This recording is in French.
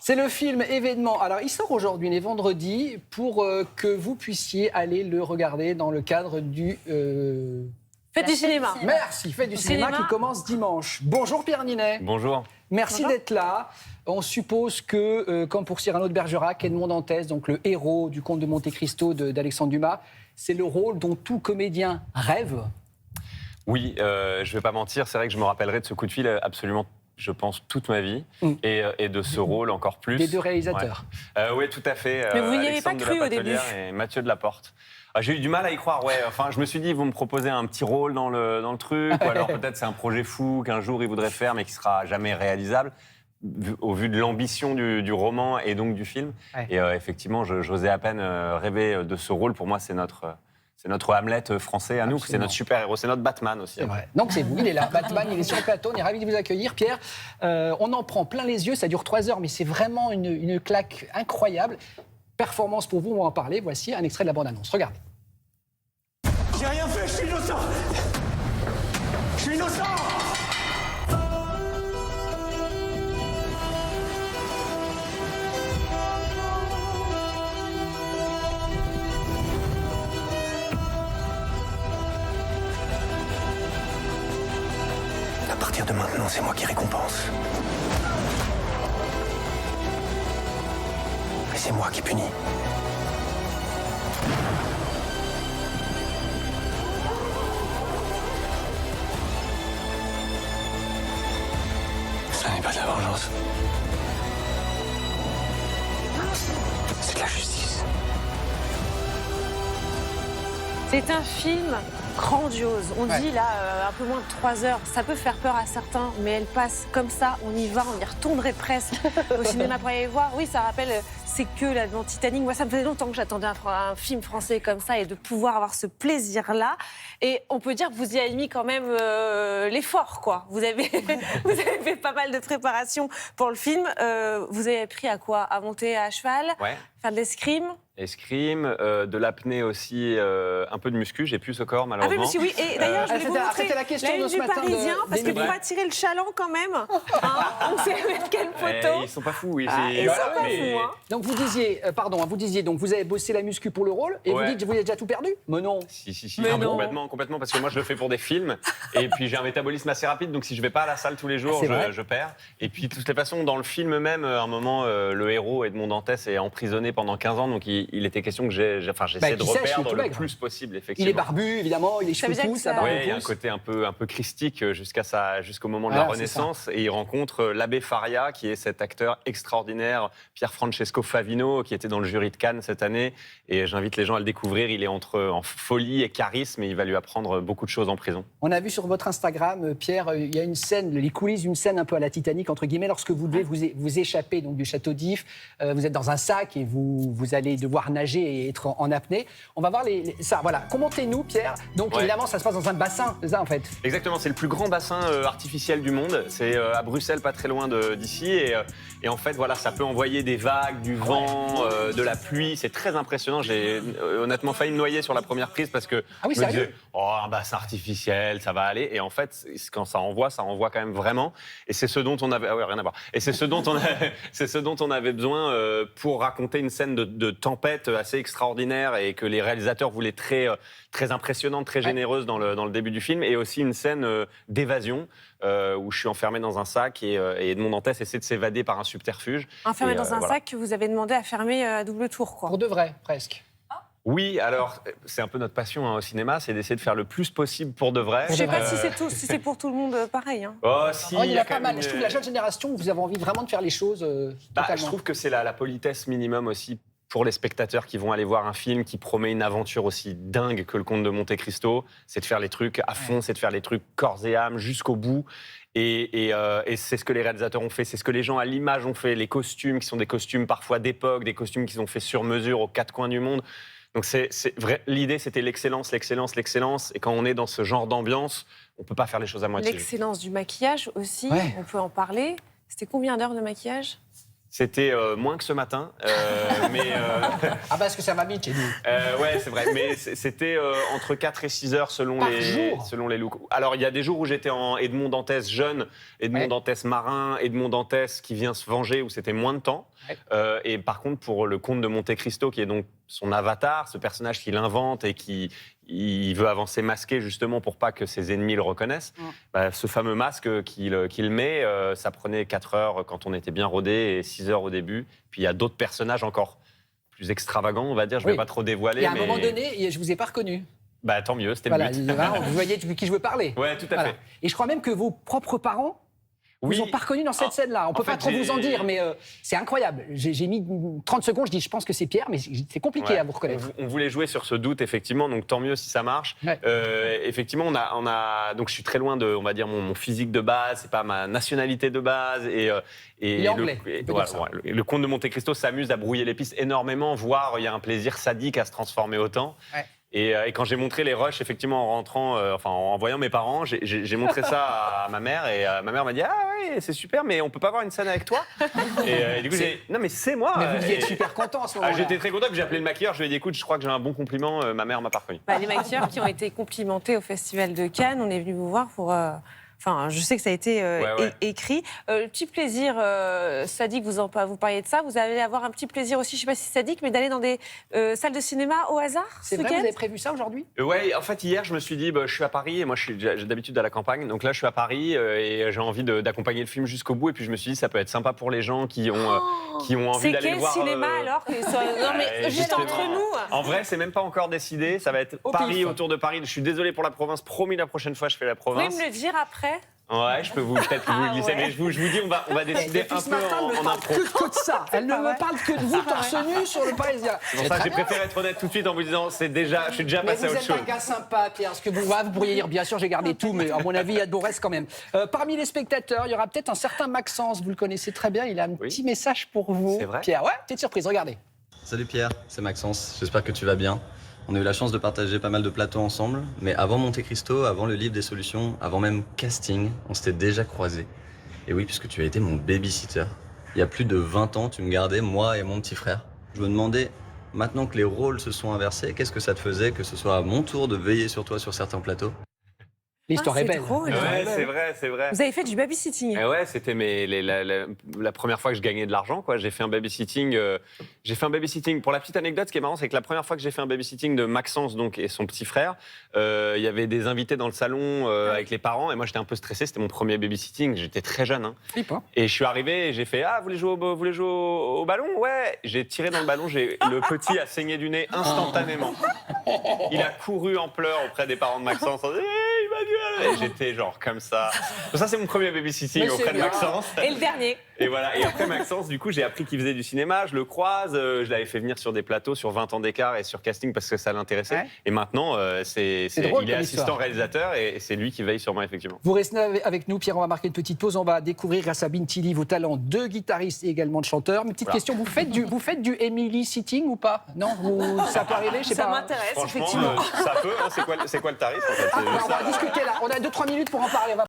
C'est le film événement. Alors, il sort aujourd'hui, on est vendredi, pour que vous puissiez aller le regarder dans le cadre du... Fête du cinéma. Merci, Fête du cinéma qui commence dimanche. Bonjour Pierre Ninet. Bonjour. Merci d'être là. On suppose que, comme pour Cyrano de Bergerac, Edmond Dantès, donc le héros du Comte de Monte Cristo d'Alexandre Dumas, c'est le rôle dont tout comédien rêve. Oui, je ne vais pas mentir, c'est vrai que je me rappellerai de ce coup de fil absolument, je pense, toute ma vie, et de ce rôle encore plus. Des deux réalisateurs. Oui, tout à fait. Mais vous n'y avez pas Alexandre cru de la au début. Et Mathieu Delaporte. J'ai eu du mal à y croire, ouais. Enfin, je me suis dit, ils vont me proposer un petit rôle dans le truc, ou alors peut-être c'est un projet fou qu'un jour ils voudraient faire, mais qui sera jamais réalisable, au vu de l'ambition du roman et donc du film. Ouais. Et effectivement, j'osais à peine rêver de ce rôle. Pour moi, c'est notre Hamlet français à nous, c'est notre super-héros, c'est notre Batman aussi. C'est vrai. Donc c'est vous, il est là, Batman, il est sur le plateau, on est ravis de vous accueillir. Pierre, on en prend plein les yeux, ça dure 3 heures, mais c'est vraiment une claque incroyable. Performance pour vous, on va en parler. Voici un extrait de la bande-annonce. Regardez. J'ai rien fait, je suis innocent. Je suis innocent. À partir de maintenant, c'est moi qui récompense. Et c'est moi qui punis. Ce n'est pas de la vengeance. C'est de la justice. C'est un film grandiose. On dit là, un peu moins de 3 heures. Ça peut faire peur à certains, mais elle passe comme ça. On y va, on y retournerait presque au cinéma pour aller voir. Oui, ça rappelle, c'est que là, dans Titanic. Moi, ça me faisait longtemps que j'attendais un film français comme ça et de pouvoir avoir ce plaisir-là. Et on peut dire que vous y avez mis quand même l'effort, quoi. Vous avez fait pas mal de préparation pour le film. Vous avez appris à quoi? À monter à cheval, faire de l'escrime. Escrime, de l'apnée aussi, un peu de muscu. J'ai plus ce corps, malheureusement. Ah oui, monsieur, oui. Et d'ailleurs, je vais vous montrer la question une de ce du matin Parisien, parce que pour attirer le chaland quand même, on sait mettre quelle photo. Ils sont pas fous. Ils sont pas fous, hein. Donc vous disiez, donc vous avez bossé la muscu pour le rôle, et vous dites, vous avez déjà tout perdu? Mais non. Si, complètement, parce que moi je le fais pour des films, et puis j'ai un métabolisme assez rapide, donc si je vais pas à la salle tous les jours, je perds. Et puis de toutes les façons, dans le film même, à un moment, le héros Edmond Dantès est emprisonné pendant 15 ans, donc il était question que j'essaie de reperdre le plus possible, effectivement. Il est barbu, évidemment, il est cheveux poussent, ça Oui, il y a un côté un peu christique jusqu'au moment de la Renaissance, et il rencontre l'abbé Faria, qui est cet acteur extraordinaire, Pier Francesco Favino, qui était dans le jury de Cannes cette année, et j'invite les gens à le découvrir. Il est en folie et charisme, et il va lui apprendre beaucoup de choses en prison. On a vu sur votre Instagram, Pierre, il y a une scène, les coulisses d'une scène un peu à la Titanic, entre guillemets, lorsque vous devez vous échapper donc, du château d'If, vous êtes dans un sac et vous allez devoir nager et être en apnée. On va voir ça. Voilà, commentez-nous, Pierre. Donc évidemment, ça se passe dans un bassin, c'est ça en fait? Exactement, c'est le plus grand bassin artificiel du monde. C'est à Bruxelles, pas très loin d'ici. Et en fait, voilà, ça peut envoyer des vagues, du vent, de la pluie. C'est très impressionnant. J'ai honnêtement failli me noyer sur la première prise parce que je me disais, un bassin artificiel, ça va aller. Et en fait, quand ça envoie quand même vraiment. Et c'est ce dont on avait... Ah ouais, rien à voir. Et c'est ce dont on avait besoin pour raconter une scène de tempête assez extraordinaire et que les réalisateurs voulaient très impressionnante, très généreuse dans le début du film. Et aussi une scène d'évasion où je suis enfermé dans un sac et Edmond Dantès essaie de s'évader par un subterfuge. Enfermé dans un sac que vous avez demandé à fermer à double tour, quoi. Pour de vrai, presque. Oui, alors, c'est un peu notre passion au cinéma, c'est d'essayer de faire le plus possible pour de vrai. Je ne sais pas si c'est pour tout le monde pareil. Hein. Il y a pas mal. Je trouve que la jeune génération, vous avez envie vraiment de faire les choses totalement. Je trouve que c'est la politesse minimum aussi pour les spectateurs qui vont aller voir un film qui promet une aventure aussi dingue que le Comte de Monte Cristo. C'est de faire les trucs à fond, c'est de faire les trucs corps et âme jusqu'au bout. Et c'est ce que les réalisateurs ont fait, c'est ce que les gens à l'image ont fait. Les costumes qui sont des costumes parfois d'époque, des costumes qui sont faits sur mesure aux 4 coins du monde. Donc c'est vrai, l'idée c'était l'excellence. Et quand on est dans ce genre d'ambiance, on ne peut pas faire les choses à moitié. L'excellence du maquillage aussi, on peut en parler. C'était combien d'heures de maquillage? C'était moins que ce matin, mais Ah parce que ça va vite chez nous. ouais, c'est vrai. Mais c'était entre 4 et 6 heures selon les looks. Alors, il y a des jours où j'étais en Edmond Dantès jeune, Edmond Dantès marin, Edmond Dantès qui vient se venger, où c'était moins de temps. Ouais. Et par contre, pour le comte de Monte Cristo, qui est donc son avatar, ce personnage qu'il invente et qui il veut avancer masqué justement pour pas que ses ennemis le reconnaissent, bah, ce fameux masque qu'il met, ça prenait 4 heures quand on était bien rodé et 6 heures au début. Puis il y a d'autres personnages encore plus extravagants, on va dire. Je ne vais pas trop dévoiler. Et à un moment donné, je ne vous ai pas reconnu. Bah, tant mieux, c'était voilà, le but. Vous voyez de qui je veux parler. Ouais, tout à fait. Et je crois même que vos propres parents vous ont pas reconnu dans cette scène-là. On ne peut pas trop vous en dire, mais c'est incroyable. J'ai mis 30 secondes, je dis je pense que c'est Pierre, mais c'est compliqué à vous reconnaître. On voulait jouer sur ce doute, effectivement, donc tant mieux si ça marche. Ouais. Effectivement, donc je suis très loin de, on va dire, mon physique de base, c'est pas ma nationalité de base. Et il est anglais. Le comte de Monte Cristo s'amuse à brouiller les pistes énormément, voire il y a un plaisir sadique à se transformer autant. Ouais. Et quand j'ai montré les rushs, effectivement, en rentrant, en voyant mes parents, j'ai montré ça à ma mère et ma mère m'a dit « Ah oui, c'est super, mais on peut pas avoir une scène avec toi ?» Et du coup, j'ai dit « Non, mais c'est moi !» Mais vous deviez être super content à ce moment-là. J'étais très content, puis j'ai appelé le maquilleur, je lui ai dit « Écoute, je crois que j'ai un bon compliment, ma mère m'a pas reconnu. » Les maquilleurs qui ont été complimentés au Festival de Cannes, on est venu vous voir pour... Enfin, je sais que ça a été écrit. Petit plaisir, sadique, vous parliez de ça. Vous allez avoir un petit plaisir aussi, je ne sais pas si c'est sadique, mais d'aller dans des salles de cinéma au hasard. C'est vrai, vous avez prévu ça aujourd'hui ? Ouais, en fait, hier, je me suis dit, je suis à Paris, et moi, j'ai d'habitude à la campagne. Donc là, je suis à Paris et j'ai envie d'accompagner le film jusqu'au bout. Et puis, je me suis dit, ça peut être sympa pour les gens qui ont envie d'aller le voir. C'est quel cinéma alors Non, mais juste entre nous. En vrai, c'est même pas encore décidé. Ça va être Paris, autour de Paris. Je suis désolé pour la province. Promis, la prochaine fois, je fais la province. Vous pouvez me le dire après ? Ouais, je peux peut-être vous le glisser, mais je vous dis, on va décider un peu en impro. Que de ça. Elle ne me parle que de vous, torse nu, sur le Parisien. C'est pour ça que j'ai préféré être honnête tout de suite en vous disant, je suis déjà passé à autre chose. Vous êtes un gars sympa, Pierre. Parce que vous pourriez dire, bien sûr, j'ai gardé tout, mais à mon avis, il y a de beaux restes quand même. Parmi les spectateurs, il y aura peut-être un certain Maxence. Vous le connaissez très bien. Il a un petit message pour vous. C'est vrai ? Pierre, ouais, petite surprise, regardez. Salut Pierre, c'est Maxence. J'espère que tu vas bien. On a eu la chance de partager pas mal de plateaux ensemble, mais avant Monte Cristo, avant le livre des solutions, avant même casting, on s'était déjà croisés. Et oui, puisque tu as été mon babysitter. Il y a plus de 20 ans, tu me gardais, moi et mon petit frère. Je me demandais, maintenant que les rôles se sont inversés, qu'est-ce que ça te faisait que ce soit à mon tour de veiller sur toi sur certains plateaux ? L'histoire est belle. Drôle, ouais, c'est vrai. Vous avez fait du babysitting. Ouais, c'était la première fois que je gagnais de l'argent, quoi. J'ai fait un babysitting. Pour la petite anecdote, ce qui est marrant, c'est que la première fois que j'ai fait un babysitting de Maxence donc et son petit frère, il y avait des invités dans le salon avec les parents et moi j'étais un peu stressé. C'était mon premier babysitting. J'étais très jeune. Hein. Et je suis arrivé et j'ai fait vous voulez jouer au ballon ? Ouais. J'ai tiré dans le ballon. Le petit a saigné du nez instantanément. Il a couru en pleurs auprès des parents de Maxence. En disant, il m'a dit. Et j'étais genre comme ça. Donc ça, c'est mon premier babysitting auprès de Maxence. Et le dernier. Et voilà. Et après Maxence, du coup, j'ai appris qu'il faisait du cinéma. Je le croise. Je l'avais fait venir sur des plateaux sur 20 ans d'écart et sur casting parce que ça l'intéressait. Ouais. Et maintenant, il est assistant réalisateur et c'est lui qui veille sur moi, effectivement. Vous restez avec nous, Pierre. On va marquer une petite pause. On va découvrir grâce à Bintili vos talents de guitariste et également de chanteur. Une petite question. Vous faites du Emily Sitting ou pas ? Non, ça peut arriver, je sais pas. Ça m'intéresse, effectivement. Ça peut. Hein, c'est quoi le tarif en fait, on va discuter là. On a 2-3 minutes pour en parler.